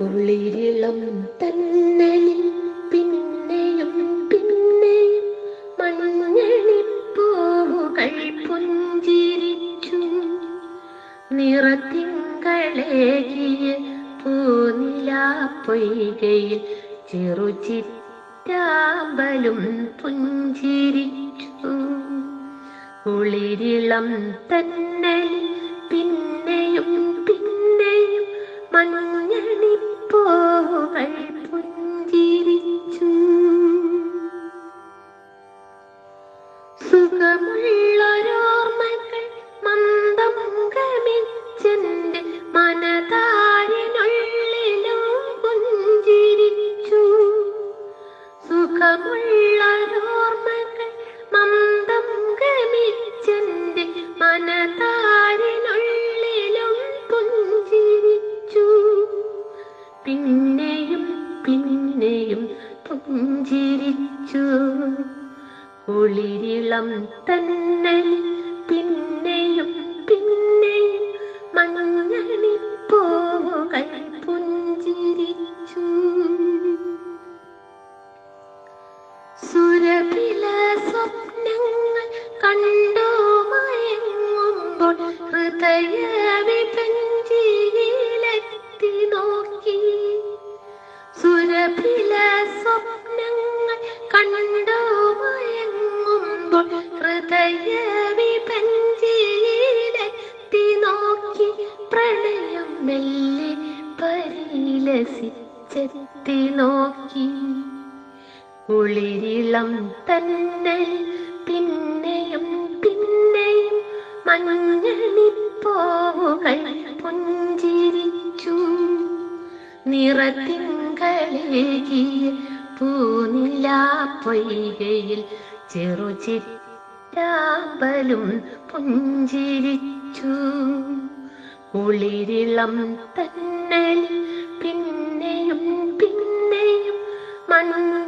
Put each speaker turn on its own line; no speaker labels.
ഉള്ളിരിളം തന്നലിൽ പിന്നെയും പിന്നെയും മഞ്ഞണിപ്പൂവുകൾ പുഞ്ചിരിച്ചു. നിറത്തിങ്കളേകിയ പൂനിലാപ്പൊയ്കയിൽ ചെറുചിറ്റാമ്പലും പുഞ്ചിരിച്ചു. ഉളിരിളം തന്നലിൽ പിന്നെയും പിന്നെയും മഞ്ഞണിപ്പൂവുകൾ പുഞ്ചിരിച്ചു. സുഖമുള്ളൊരോർമ്മകൾ മന്ദം ഗമിച്ചെന്റെ മനതാരിനുള്ളിലും പുഞ്ചിരിച്ചു. സുഖമുള്ളൊരോർമ്മകൾ മന്ദം ഗമിച്ചെന്റെ മനതാരിനുള്ളിലും പുഞ്ചിരിച്ചു. പിന്നെയും പിന്നെയും പുഞ്ചിരിച്ചു. കുളിരിളം തന്നലിൽ പിന്നെയും പിന്നെയും മഞ്ഞണിപ്പൂവുകൾ പുഞ്ചിരിച്ചു. സുരഭില സ്വപ്നങ്ങൾ കണ്ടു മയങ്ങുമ്പോൾ ഹൃദയവിഭഞ്ചിയിലെത്തി നോക്കി. സുരഭില സ്വപ്നങ്ങൾ കണ്ടു മയങ്ങുമ്പോൾ ഹൃദയവിഭഞ്ചിയിലെത്തി നോക്കി. പ്രണയം മെല്ലെ പരിലസിച്ചെത്തി നോക്കി. ഉളിരിളം തന്നൽ പിന്നെയും പിന്നെയും മഞ്ഞണിപ്പൂവുകൾ പുഞ്ചിരിച്ചു. നിറത്തിങ്കളേകിയ പൂനിലാപ്പൊയ്കയിൽ ചെറുചിറ്റാമ്പലും പുഞ്ചിരിച്ചു. ഉളിരിളം തന്നലിൽ പിന്നെയും പിന്നെയും മഞ്ഞണിപ്പൂവുകൾ